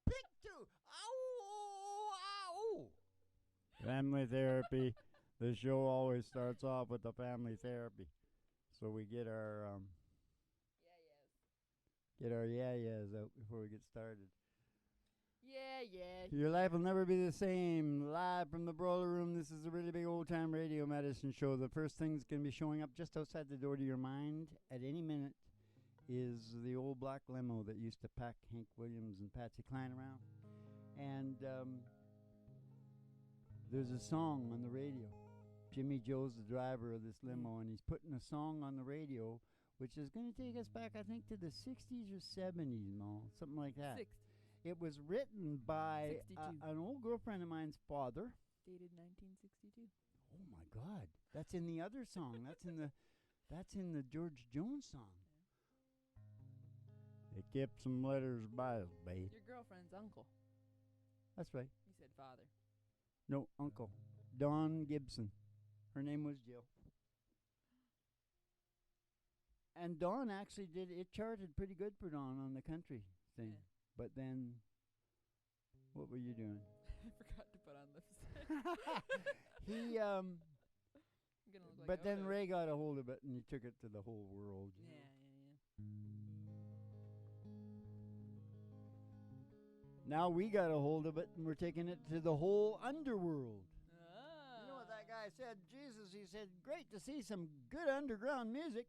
Pick two. Ow! Ow! Family therapy. The show always starts off with the family therapy, so we get our yeah-yeahs out before we get started. Yeah. Your life will never be the same. Live from the Broiler Room, this is a really big old-time radio medicine show. The first thing's going to be showing up just outside the door to your mind at any minute is the old black limo that used to pack Hank Williams and Patsy Cline around. And there's a song on the radio. Jimmy Joe's the driver of this limo, and he's putting a song on the radio, which is going to take us back, I think, to the 60s or 70s, Mo, something like that. 60s. It was written by 62. an old girlfriend of mine's father. Dated 1962. Oh my God, that's in the other song. That's in the George Jones song. They kept some letters by us, babe. Your girlfriend's uncle. That's right. You said father. No, uncle. Dawn Gibson. Her name was Jill. And Dawn actually it charted pretty good for Dawn on the country thing. Yeah. But then, what were you doing? I forgot to put on lipstick. He, I'm gonna look like but then Odo. Ray got a hold of it and he took it to the whole world. You know? Yeah. Now we got a hold of it and we're taking it to the whole underworld. Ah. You know what that guy said? Jesus, he said, great to see some good underground music.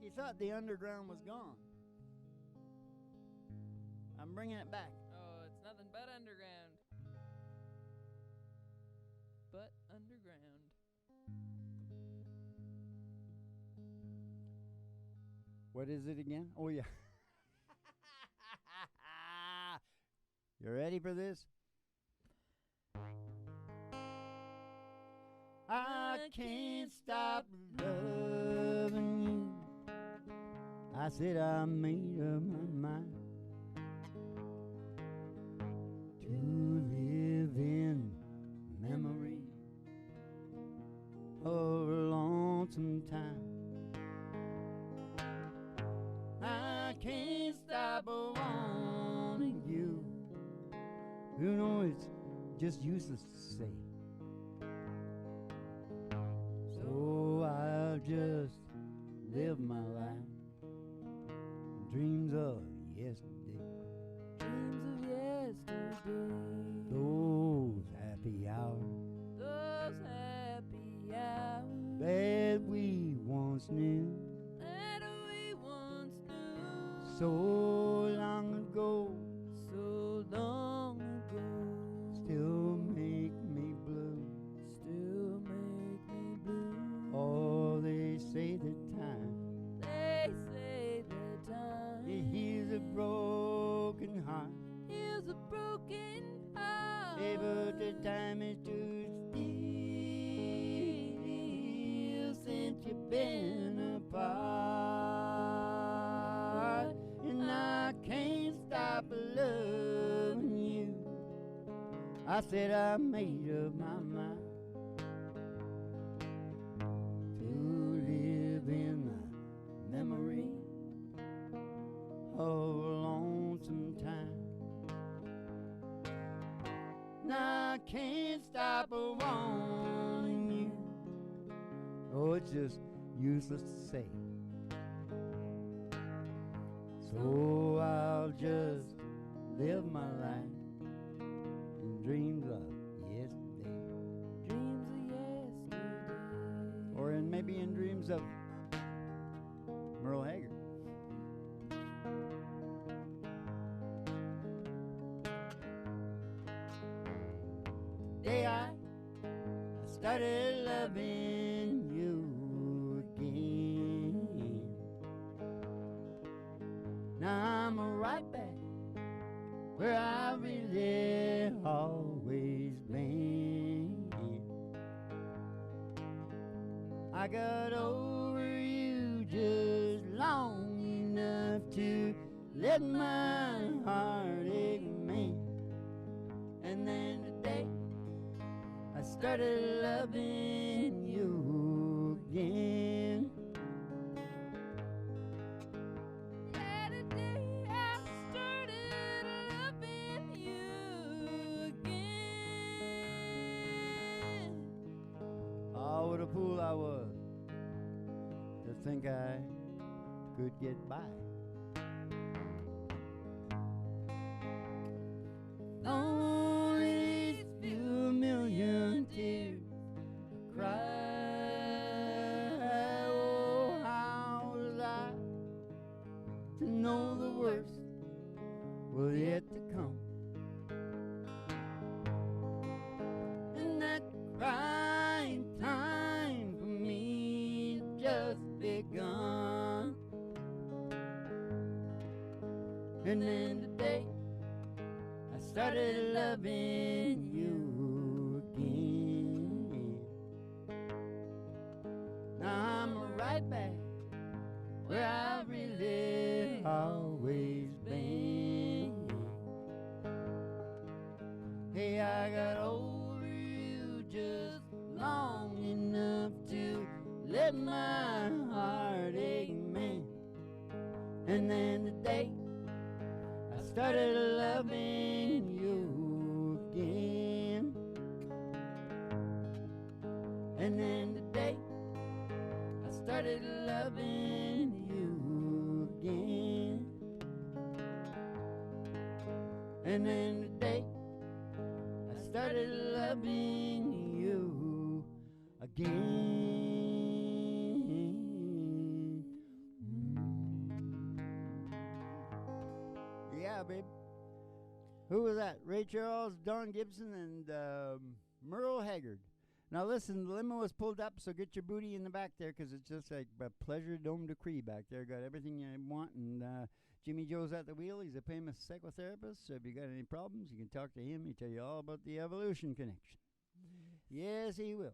He thought the underground was gone. I'm bringing it back. Oh, it's nothing but underground. But underground. What is it again? Oh, yeah. You ready for this? I can't stop loving you. I said I made up my mind to live in memory of a lonesome time. I can't stop wanting you. You know it's just useless to say. So I'll just live my life. Dreams of yesterday. Dreams of yesterday. Those happy hours Those happy hours that we once knew. that we once knew. So long ago. So long ago. Still make me blue. Still make me blue. Oh, they say the time They say the time it heals a broken heart. heals a broken heart. Hey, but the time is too still since you've been apart. And I can't stop loving you. I said I made up my mind to live in the memory of a lonesome time. Now I can't stop wanting you. Oh, it's just useless to say. So I'll just live my life in dreams of yesterday. Dreams of yesterday. Or maybe in dreams of Merle Haggard. Day I started loving you again. Now I'm right back where I really always been. I got over you just long enough to let my heart ache, man. And then today I started loving you again. think I could get by. Only these few million tears cry. Oh, how was I to know the worst was yet to come? And that crying time for me just begun. And then today I started loving you again. Now I'm right back where I really always been. Hey, I got over you just long enough to let my heart ache, man. And then today I started loving you again. And then today I started loving you again. And then today I started loving you again. Yeah, babe. Who was that? Ray Charles, Don Gibson, and Merle Haggard. Now listen, the limo was pulled up, so get your booty in the back there, because it's just like a pleasure dome decree back there. Got everything you want, and Jimmy Joe's at the wheel. He's a famous psychotherapist, so if you got any problems, you can talk to him. He'll tell you all about the evolution connection. Yes, he will.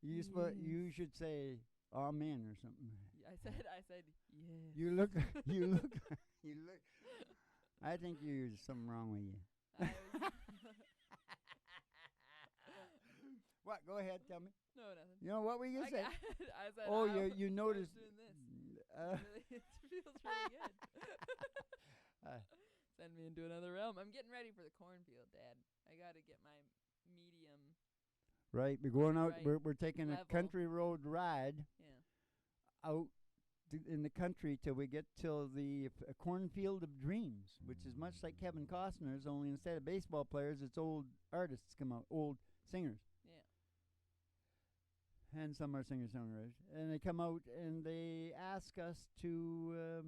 You should say amen or something. I said yes. You look, you look. I think there's something wrong with you. I was What? Go ahead, tell me. no, nothing. You know what were you gonna say? I said, Oh, I you noticed. was doing this. It feels really good. Send me into another realm. I'm getting ready for the cornfield, Dad. I got to get my medium. Right, we're going out. Right We're taking level. a country road ride Yeah. out in the country till we get till the cornfield of dreams, which is much like Kevin Costner's, only instead of baseball players, it's old artists come out, old singers. Yeah. And some are singer-songwriters, and they come out and they ask us to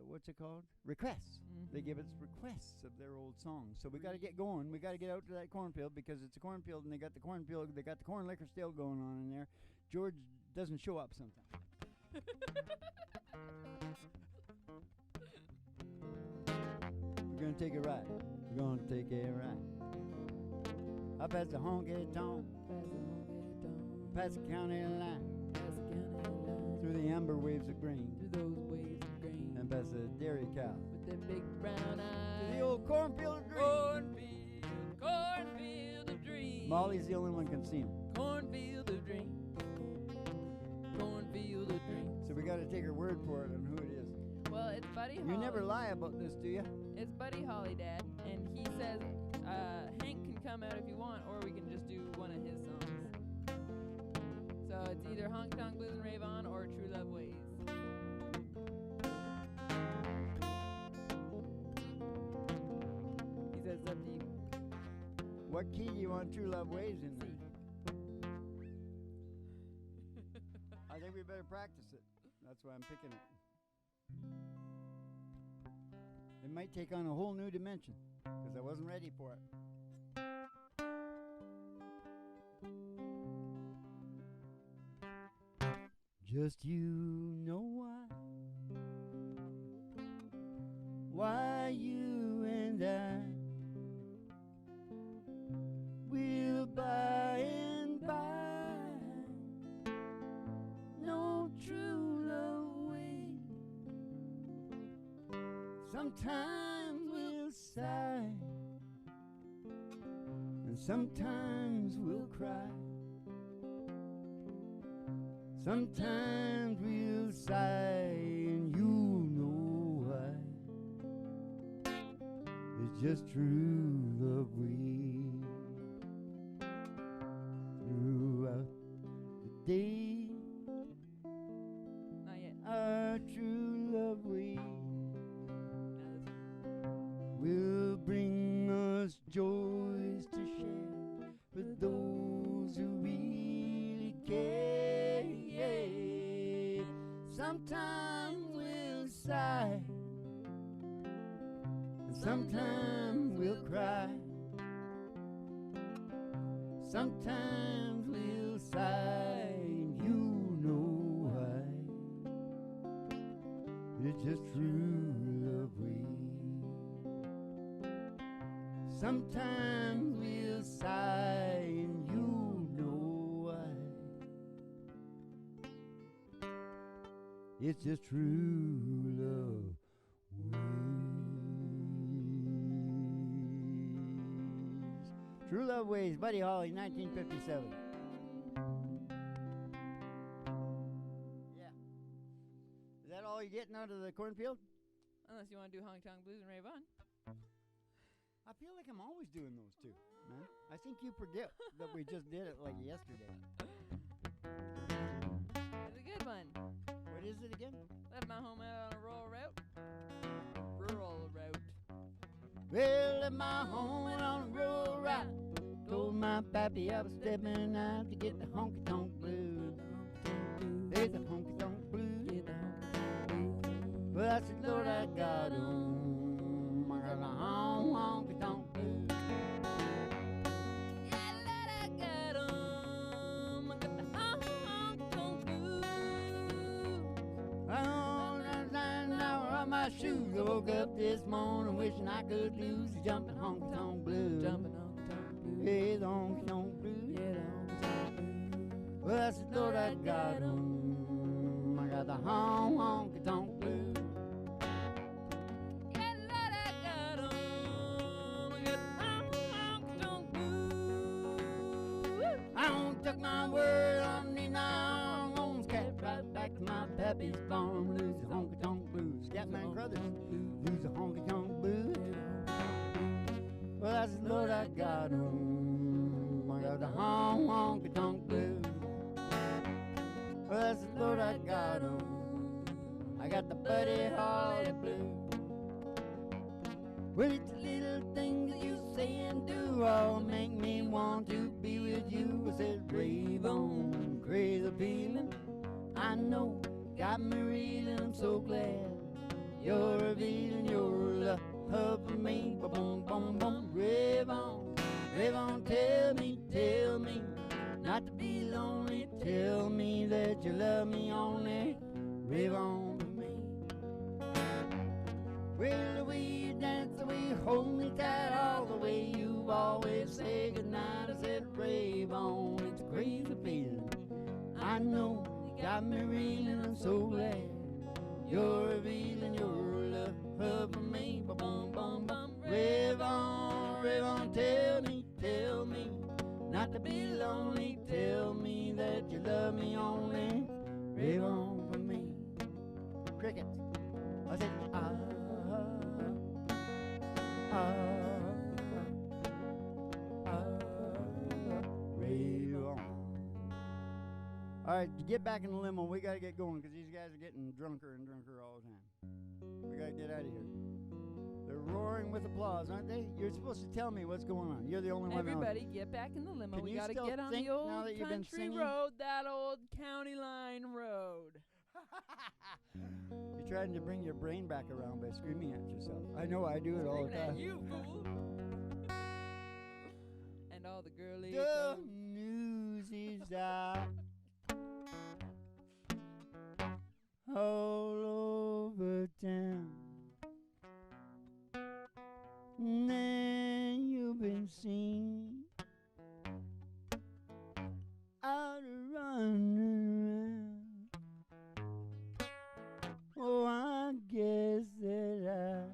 what's it called? Requests. Mm-hmm. They give us requests of their old songs. So we got to get going. We got to get out to that cornfield because it's a cornfield, and they got the cornfield. They got the corn liquor still going on in there. George doesn't show up sometimes. We're gonna take a ride. We're gonna take a ride. Up past the honky tonk, past the county line, through the amber waves of grain, Through those waves of grain. and past the dairy cow, With their big brown eyes. to the old cornfield of dreams. Cornfield of dreams. Molly's the only one can see him. Cornfield of dreams. Cornfield of dreams. So we got to take her word for it on who it is. Well, it's Buddy Holly. You never lie about this, do you? It's Buddy Holly, Dad, and he says Hank can come out if you want, or we can just do one of his songs. So it's either Honky Tonk Blues and Rave On or True Love Ways. He says it's up to you. What key do you want True Love Ways in there? I think we better practice it. That's why I'm picking it. It might take on a whole new dimension because I wasn't ready for it. Just you know why you and I will by and by no true love way. Sometimes we'll sigh and sometimes we'll cry. Sometimes we'll sigh and you know why. It's just true love we throughout the day our true love way will bring us joys to share with those who really care. Sometimes we'll sigh, and sometimes we'll cry. Sometimes we'll sigh, and you know why. It's just true love way. Sometimes we'll sigh, and you know why. It's just true love ways. True Love Ways, Buddy Holly, 1957. Yeah. Is that all you're getting out of the cornfield? Unless you want to do Honky Tonk Blues and Rave On. I feel like I'm always doing those two, man. I think you forget that we just did it like yesterday. It's a good one. What is it again? Left my home out on a rural route. Rural route. Well, left my home and on a rural route. Told my pappy I was stepping out to get the honky tonk blues. There's the honky tonk blues. Well, I said, Lord, I got 'em. I got the honky tonk blues. Yeah, Lord, I got 'em. I got the honky tonk blues. I on my shoes. I woke up this morning wishing I could lose the jumping honky tonk blues. Jumping honky tonk blues. Hey, the honky tonk blues. Yeah, the honky tonk blues. Well, I said, Lord, I got 'em. I got the honky tonk blues. Yeah, Lord, I got 'em. I got the honky tonk blues. I don't took my word on these arms. Cat right back to my pappy's farm. Lose the honky tonk blues. Scatman Brothers. Lose the honky tonk blues. Well, I said, Lord, I got 'em. I got the honky tonk blues. Well, I said, Lord, I got 'em. I got the Buddy Holly blues. Well, it's the little things that you say and do all make me want to be with you. I said, rave on, crazy feeling. I know, got me reeling. I'm so glad you're revealing your love for me. Boom, boom, boom, rave on, tell me, not to be lonely. Tell me that you love me only. Rave on for me. Well, the way you dance, the way you hold me tight, all the way you always say goodnight. I said, rave on, it's a crazy feeling. I know, you got me reeling. I'm so glad you're revealing your love for me. Boom, boom, boom, rave on, tell me, not to be lonely. Tell me that you love me only. Rave on for me. Crickets. I said, rave on. All right, to get back in the limo, we got to get going because these guys are getting drunker and drunker all the time. We got to get out of here. They're roaring with applause, aren't they? You're supposed to tell me what's going on. You're the only one. Everybody, get back in the limo. Can We you gotta still get on think the old now that you've been country singing? road, that old county line road. You're trying to bring your brain back around by screaming at yourself. I know, I do it all the Screaming time. at you, fool. And all the girlies. The news is out all over town. Then you've been seen out running around. Oh, I guess that I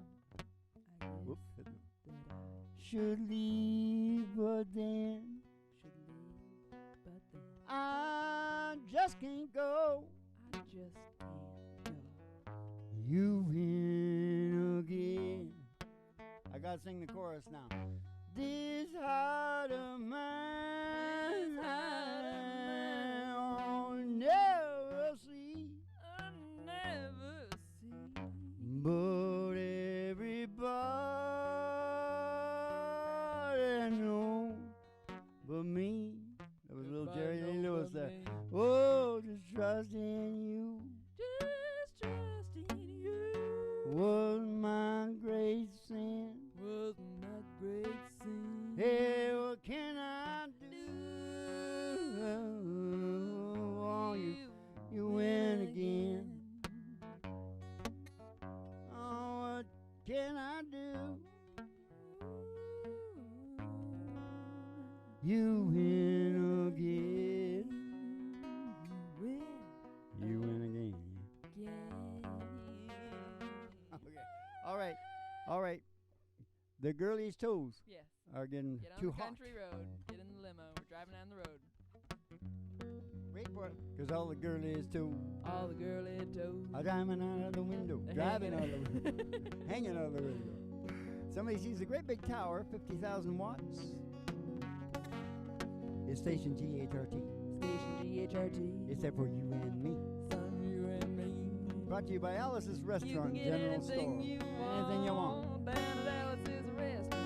should leave, but then I just can't go. I just can't go. You win again. I gotta sing the chorus now. This heart of mine, I'll never see. I'll never You win again. You win again. Okay. All right. The girlies' toes Yes. are getting Get on too the hot. country road. Get in the limo. We're driving down the road. Wait for it. Because all the girlies' toes All the girly toes. are driving out of the window. They're Driving out hanging. of the window. Hanging out of the window. Somebody sees a great big tower, 50,000 watts. It's station GHRT. Station GHRT. It's there for you and me. Son, you and me. Brought to you by Alice's You Restaurant can get General anything Store. you Anything you want. Down at Alice's Restaurant.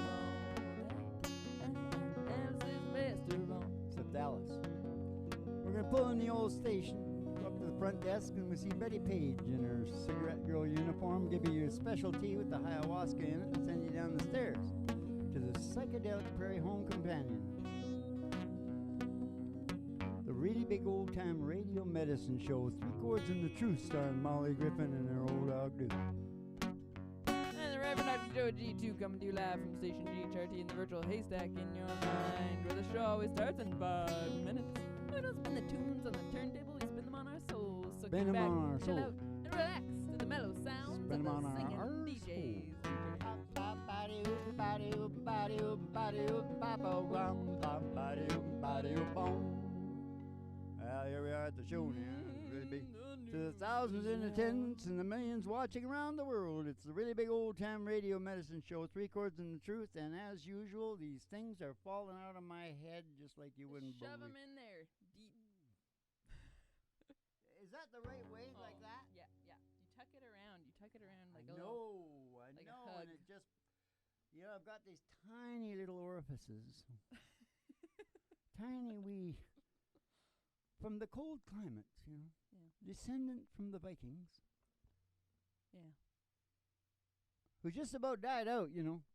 Alice's Restaurant. Except Alice. We're going to pull in the old station, go up to the front desk, and we see Betty Page in her cigarette girl uniform give you your special tea with the ayahuasca in it and send you down the stairs to the psychedelic prairie home companion. The really big old time radio medicine show, 3 Chords and the Truth, starring Molly Griffin and her old dog Duke. And the Reverend Dr. Joe G2 coming to you live from Station GHRT in the virtual haystack in your mind, where the show always starts in 5 minutes. We don't spin the tunes on the turntable, we spin them on our souls. So Spin kick 'em back, on our chill soul. out, and relax to the mellow sounds Spin 'em of on the our singing soul. DJs. Well, here we are at the show now. It's really big. To the thousands in attendance and the millions watching around the world, it's the really big old time radio medicine show, 3 Chords and the Truth. And as usual, these things are falling out of my head just like you wouldn't Shove believe. them in there, deep. Is that the right way, like that? Yeah, yeah. You tuck it around. You tuck it around like I a little. know, I like a know, and hug. it just, I've got these tiny little orifices, tiny wee, from the cold climates, Yeah. descendant from the Vikings, Yeah. who just about died out,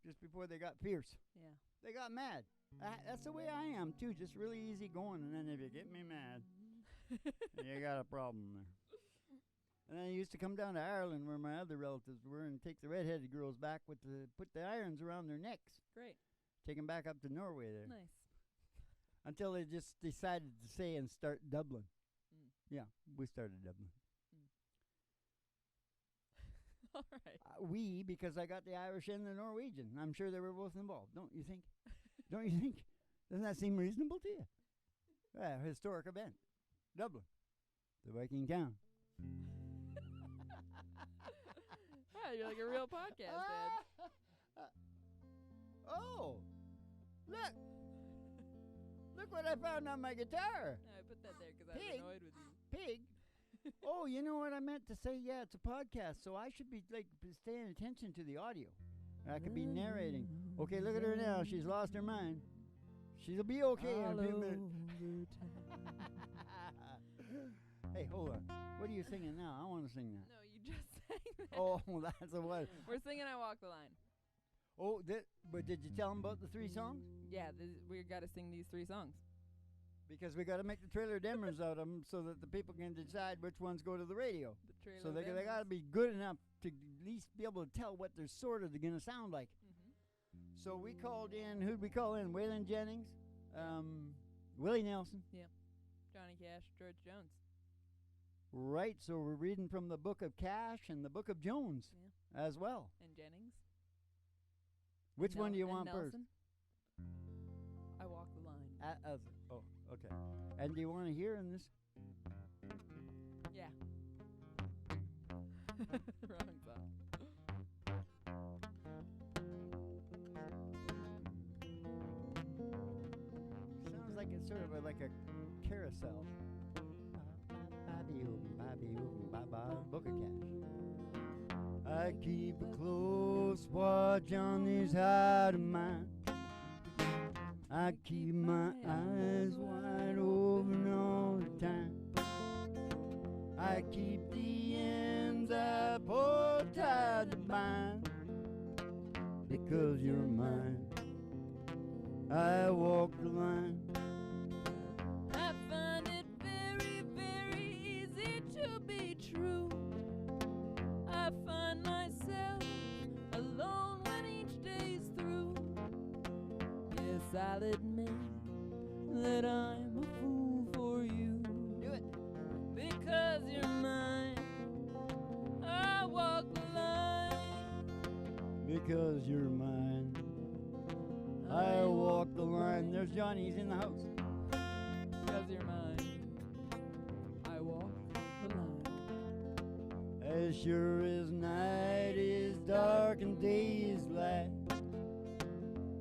just before they got fierce. Yeah. They got mad. That's the way I am, too, just really easy going, and then if you get me mad, you got a problem there. And then I used to come down to Ireland where my other relatives were and take the redheaded girls back put the irons around their necks, Great. take them back up to Norway there. Nice. Until they just decided to say and start Dublin. Mm. Yeah, we started Dublin. All right. We, because I got the Irish and the Norwegian. I'm sure they were both involved, don't you think? Don't you think? Doesn't that seem reasonable to you? Yeah, historic event. Dublin, the Viking town. Yeah, you're like a real podcast, Dad. Oh, look. Look what I found on my guitar. No, I put that there because I was Pig. annoyed with you. Pig. Oh, you know what I meant to say? Yeah, it's a podcast, so I should be paying attention to the audio. I could be narrating. Okay, look at her now. She's lost her mind. She'll be okay in a few minutes. Hey, hold on. What are you singing now? I want to sing that. No, you just sang that. Oh, that's the one. We're singing I Walk the Line. Oh, but did you tell them about the 3 songs? Yeah, we got to sing these 3 songs. Because we got to make the trailer demos out of them so that the people can decide which ones go to the radio. The trailer So they demos. got to be good enough to at least be able to tell what they're sort of going to sound like. Mhm. So we called in, who'd we call in? Waylon Jennings, Willie Nelson. Johnny Cash, George Jones. Right, so we're reading from the Book of Cash and the Book of Jones as well. And Jennings. Which one do you and want first? Nelson. I Walk the Line. Oh, okay. And do you want to hear in this? Yeah. Wrong song. Sounds like it's sort of like a carousel. Book of Cash. I keep a close watch on these heart of mine. I keep my eyes wide open all the time. I keep the ends I pull tied to bind. Because you're mine, I walk the line. I find it very, very easy to be true. I find myself alone when each day's through. Yes, I'll admit because you're mine. I walk the line. There's Johnny. He's in the house. Because you're mine. I walk the line. As sure as night is dark and day is light,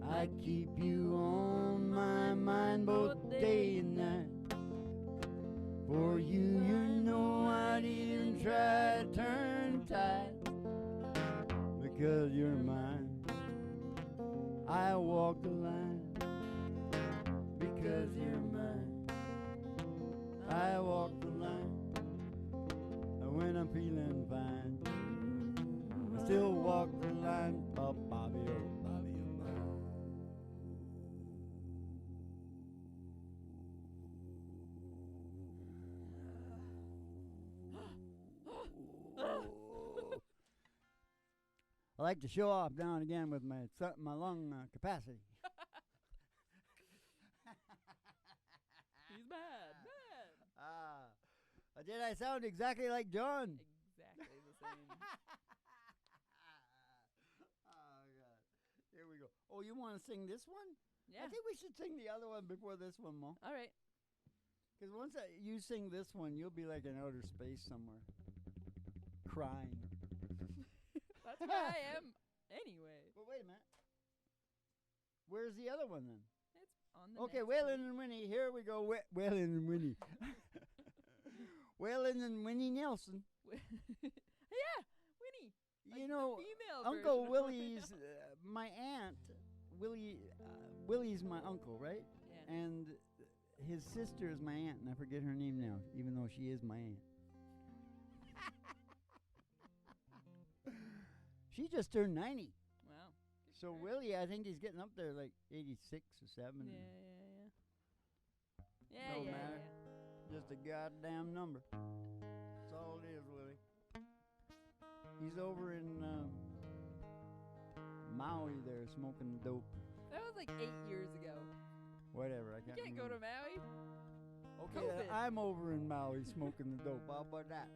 I keep you on my mind both day and night. For you, you know I'd even try to turn tide. Because you're mine, I walk the line. Because you're mine, I walk the line. And when I'm feeling fine, I still walk the line. Oh, Bobby, oh, Bobby, oh, Bobby. I like to show off now and again with my lung capacity. He's bad. Did I sound exactly like John? Exactly the same. Oh, God. Here we go. Oh, you want to sing this one? Yeah. I think we should sing the other one before this one, Mo. All right. Because once you sing this one, you'll be like in outer space somewhere, crying. That's where I am anyway. Well, wait a minute. Where's the other one then? It's on the Okay, next Waylon and Winnie. Here we go. Waylon and Winnie. Waylon and Winnie Nelson. Yeah, Winnie. Like You know, the female Uncle version of Willie's, Winnie. my aunt, Willie's my uncle, right? Yeah. And his sister is my aunt, and I forget her name now, even though she is my aunt. She just turned 90. Wow. So Good for her. Willie, I think he's getting up there like 86 or 7. Yeah. Don't Yeah. matter. Just a goddamn number. That's all it is, Willie. He's over in Maui there smoking dope. That was like 8 years ago. Whatever, I You can't can't go remember. to Maui. Okay, COVID. I'm over in Maui smoking the dope. How about that?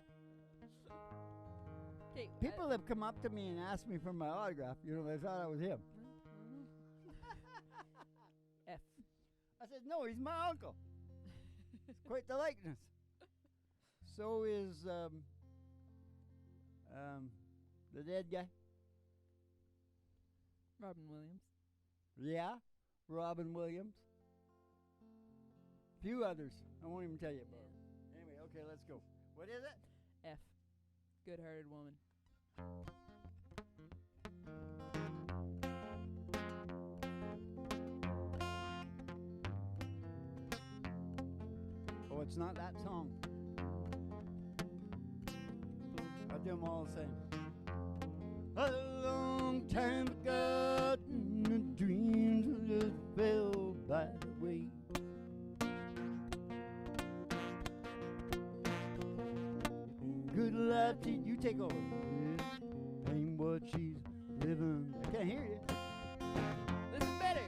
Okay. People have come up to me and asked me for my autograph. You know, they thought I was him. F. I said, no, he's my uncle. It's quite the likeness. So is the dead guy. Robin Williams. Yeah, Robin Williams. Few others. I won't even tell you about them. Anyway, okay, let's go. What is it? F. Good-hearted woman. Oh, it's not that song. I do them all the same. A long time forgotten, the dreams just fell by the way. Good life, you take over. This ain't what she's living. I can't hear you. This is better.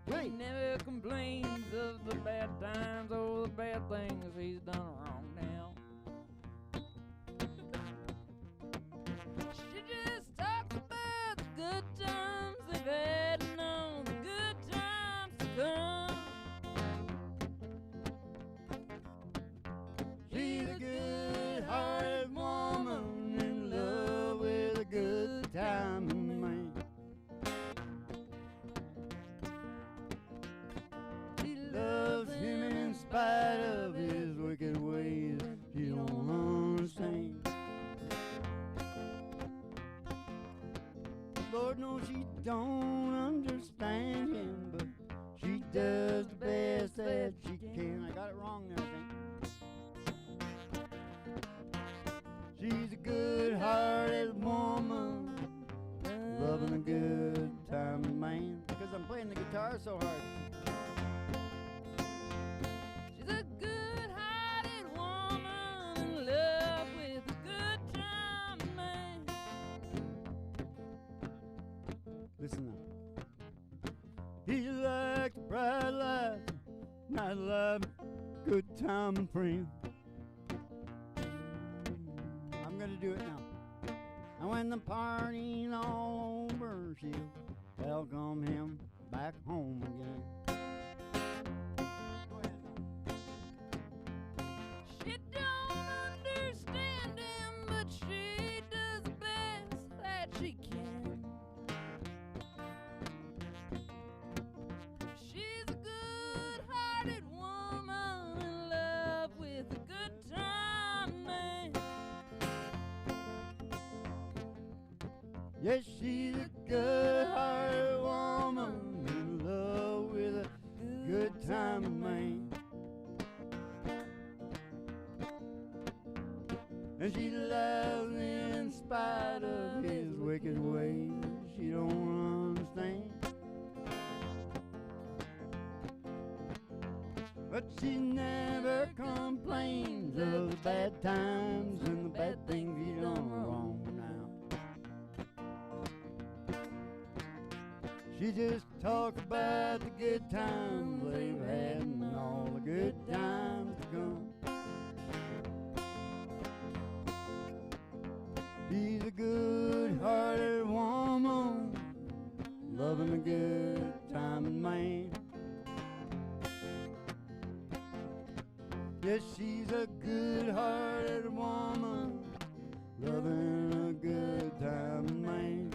Really? He never complains of the bad times or the bad things he's done wrong now. She just talks about the good times they've had and all the good times to come. She's a good-hearted woman in love with a good-time man. She loves him in spite of his wicked ways. She don't understand. Lord knows she don't understand him, but she does the best that she can. I got it wrong there, I think. She's a good-hearted woman, loving a good time man. Because I'm playing the guitar so hard. She's a good-hearted woman in love with a good time man. Listen now. He likes bright lights, night life, good time friend. I'm gonna do it now. And when the party's all over, she'll welcome him back home again. She don't understand him, but she does the best that she can. She's a good-hearted woman in love with a good-time man. Yes, she's a good-hearted woman in love with a good-time man. And she loves him in spite of his wicked ways. She don't understand. But she never complains of the bad times and the bad things he's done wrong now. She just talks about the good times they've had and all the good times to come. She's a good-hearted woman, loving a good-time man. Yes, she's a good-hearted woman, loving a good-time man.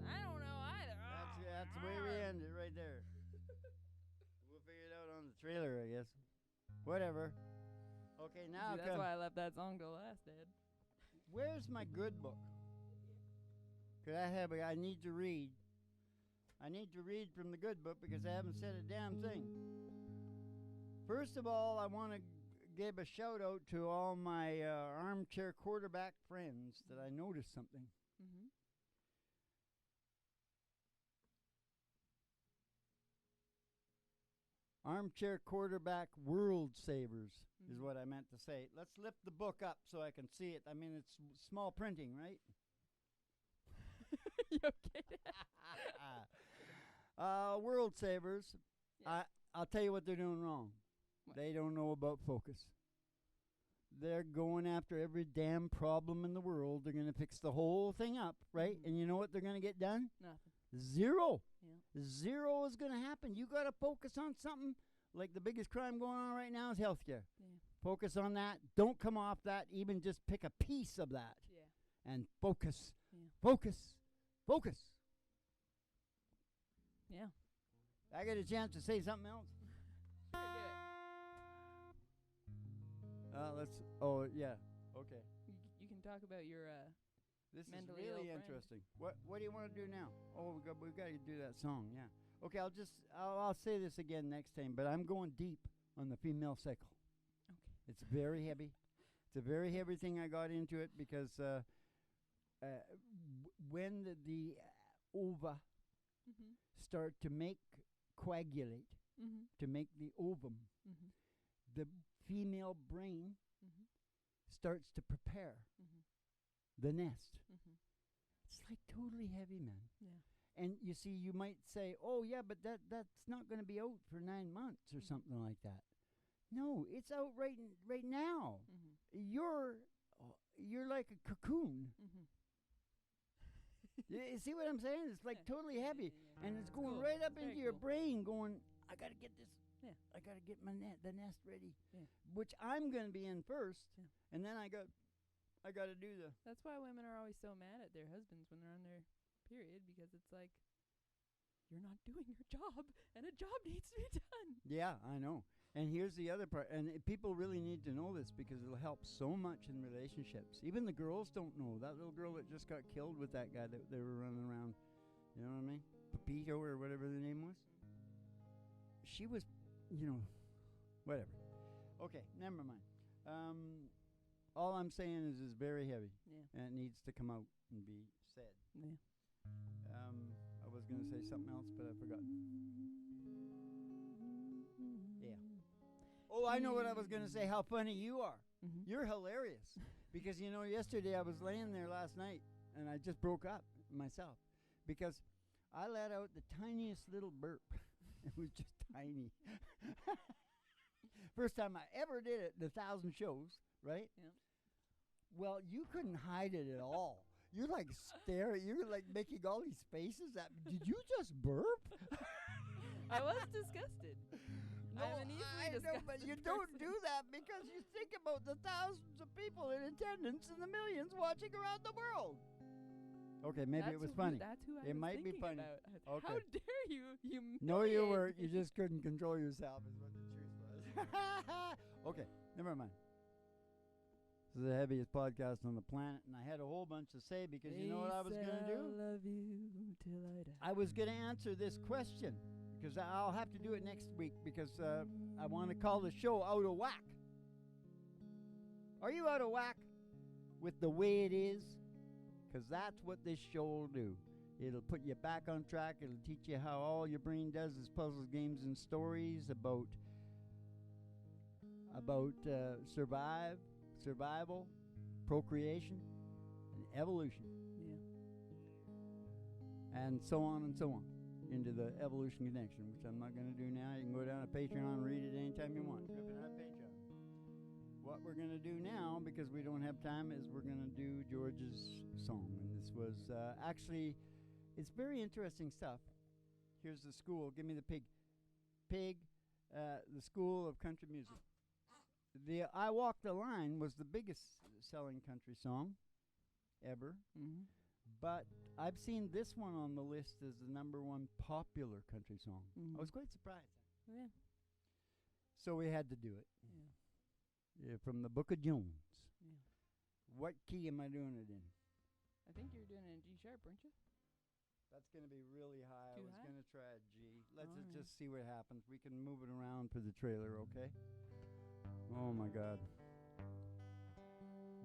I don't know either. That's the way we end it right there. We'll figure it out on the trailer, I guess. Whatever. Okay, now See, that's why I left that song to last, Dad. where's my good book? Could I have I need to read. I need to read from the good book because I haven't said a damn thing. First of all, I want to give a shout out to all my armchair quarterback friends that I noticed something. Mm-hmm. Armchair quarterback world savers is Mhm. what I meant to say. Let's lift the book up so I can see it. I mean, it's small printing, right? You okay, Dad? World savers. Yeah. I'll tell you what they're doing wrong. What? They don't know about focus. They're going after every damn problem in the world. They're going to fix the whole thing up, right? Mhm. And you know what they're going to get done? Nothing. Zero. Yeah. Zero is going to happen. You got to focus on something. Like the biggest crime going on right now is healthcare. Yeah. Focus on that. Don't come off that. Even just pick a piece of that Yeah. and focus. Yeah. Focus. Focus. Yeah. I get a chance to say something else. Sure, do it. Let's. Oh yeah. Okay. You can talk about your This is Mentally really ill friend. interesting. What do you want to do now? Oh, we got to do that song. Yeah. Okay. I'll say this again next time. But I'm going deep on the female cycle. Okay. It's very heavy. It's a very heavy thing. I got into it because when the ova Mhm. start to coagulate Mhm. to make the ovum, Mhm. the female brain Mhm. starts to prepare Mhm. the nest. Mhm. It's like totally heavy, man. Yeah. And you see, you might say, "Oh yeah, but that's not going to be out for 9 months or Mhm. something like that." No, it's out right now. Mhm. You're like a cocoon. Mhm. You see what I'm saying? It's like Yeah. totally heavy, and it's going Cool. right up Very into your cool. brain. Going, I got to get this. Yeah. I got to get the nest ready, Yeah. which I'm going to be in first, Yeah. and then I got to do the. That's why women are always so mad at their husbands when they're on their period, because it's like, you're not doing your job, and a job needs to be done. Yeah, I know. And here's the other part, and people really need to know this because it'll help so much in relationships. Even the girls don't know. That little girl that just got killed with that guy that they were running around, you know what I mean? Pepito or whatever the name was. She was, whatever. Okay, never mind. All I'm saying is it's very heavy, Yeah. and it needs to come out and be said. Yeah. I was going to say something else, but I forgot. Yeah. Oh, I know what I was going to say. How funny you are. Mhm. You're hilarious. Because, yesterday I was laying there last night, and I just broke up myself. Because I let out the tiniest little burp. It was just tiny. First time I ever did it, the 1,000 shows, right? Yeah. Well, you couldn't hide it at all. You're like staring. You're like making all these faces at me. Did you just burp? I was disgusted. I'm an easily I know, disgusted but you don't person. do that because you think about the thousands of people in attendance and the millions watching around the world. Okay, maybe it was funny. That's who I It was might be thinking funny. about. Okay. How dare you humiliate No, you weren't. You me. just couldn't control yourself, is what the truth was. Okay, never mind. This is the heaviest podcast on the planet, and I had a whole bunch to say because you know what I was going to do? I love you till I die. I was going to answer this question because I'll have to do it next week because I want to call the show Out of Whack. Are you out of whack with the way it is? Because that's what this show will do. It'll put you back on track. It'll teach you how all your brain does is puzzles, games, and stories about survival, procreation, and evolution. Yeah. And so on and so on into the evolution connection, which I'm not going to do now. You can go down to Patreon and read it anytime you want. Patreon. What we're going to do now, because we don't have time, is we're going to do George's song. And this was actually, it's very interesting stuff. Here's the school. Give me the pig. Pig, the School of Country Music. The I Walk the Line was the biggest selling country song ever. Mm-hmm. But I've seen this one on the list as the #1 popular country song. Mhm. I was quite surprised. Yeah. So we had to do it. Yeah. From the Book of Jones. Yeah. What key am I doing it in? I think you're doing it in G sharp, weren't you? That's going to be really high. Too I was high? going to try a G. Let's All right. just see what happens. We can move it around for the trailer, okay? Oh, my God.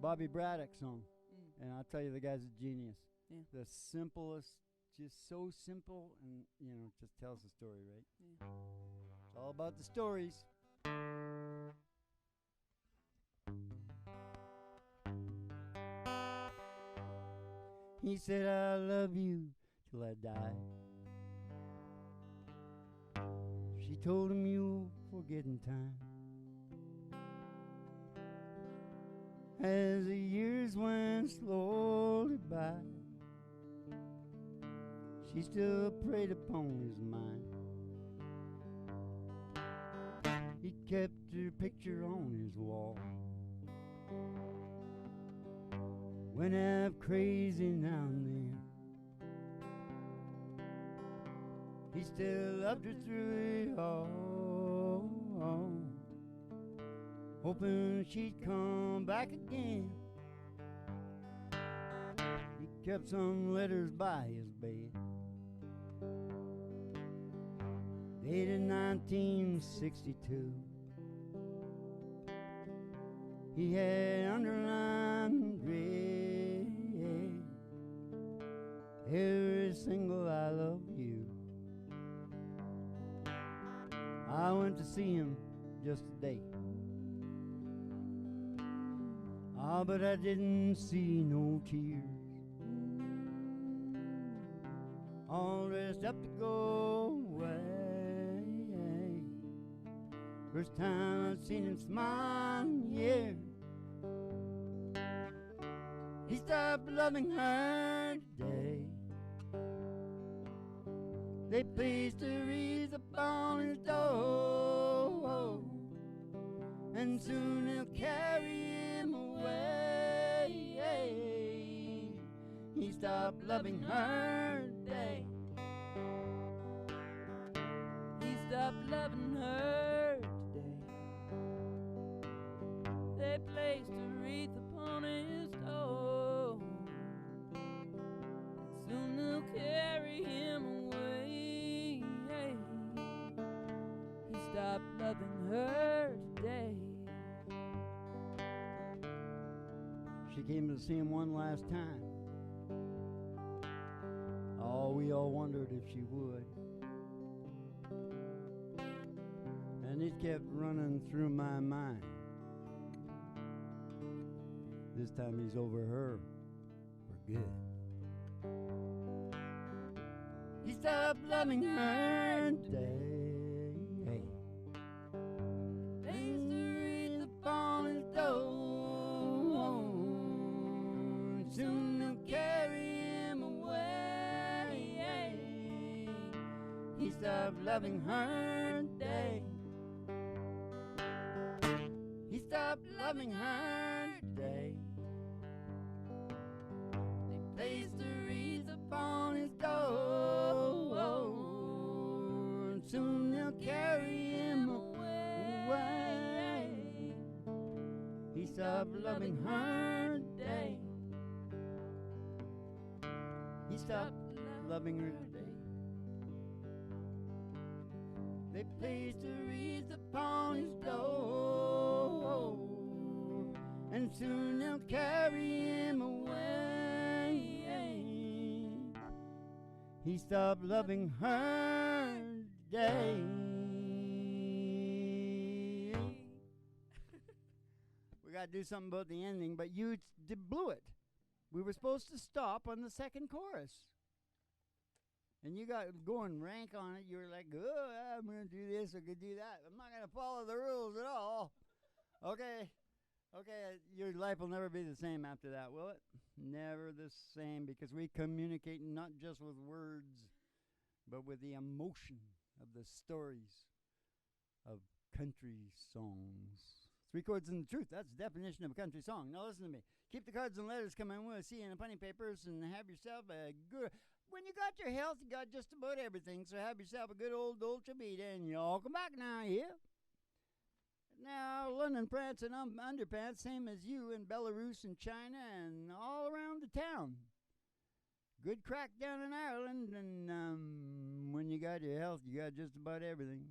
Bobby Braddock song. Mm. And I'll tell you, the guy's a genius. Yeah. The simplest, just so simple, and, just tells the story, right? Yeah. It's all about the stories. He said, I love you till I die. She told him, you'll forget in time. As the years went slowly by, she still preyed upon his mind. He kept her picture on his wall. Went half crazy now and then. He still loved her through it all, hoping she'd come back again. He kept some letters by his bed, dated 1962. He had underlined red every single I love you. I went to see him just today. But I didn't see no tears. All dressed up to go away. First time I've seen him smile in years. He stopped loving her today. They placed a wreath upon his door, and soon they'll carry him away. He stopped loving her today. He stopped loving her today. They placed a wreath upon his door. Soon they'll carry him away. He stopped loving her today. She came to see him one last time. Oh, we all wondered if she would. And it kept running through my mind. This time he's over her for good. He stopped loving her today. They stopped loving her today. He stopped loving her today. They placed a wreath upon his door, and soon they'll carry him away. He stopped loving her today. He stopped loving her today. They placed a wreath upon his door, and soon they'll carry him away. He stopped loving her today. We got to do something about the ending, but you blew it. We were supposed to stop on the second chorus. And you got going rank on it. You were like, oh, I'm going to do this, I'm going to do that. I'm not going to follow the rules at all. Okay, your life will never be the same after that, will it? Never the same, because we communicate not just with words, but with the emotion of the stories of country songs. 3 chords and the truth. That's the definition of a country song. Now listen to me. Keep the cards and letters coming. We'll see you in the funny papers, and have yourself a good... When you got your health, you got just about everything. So have yourself a good old Dolce Vita, and y'all come back now, yeah? Now, London, France, and underpants, same as you in Belarus and China and all around the town. Good crack down in Ireland, and when you got your health, you got just about everything.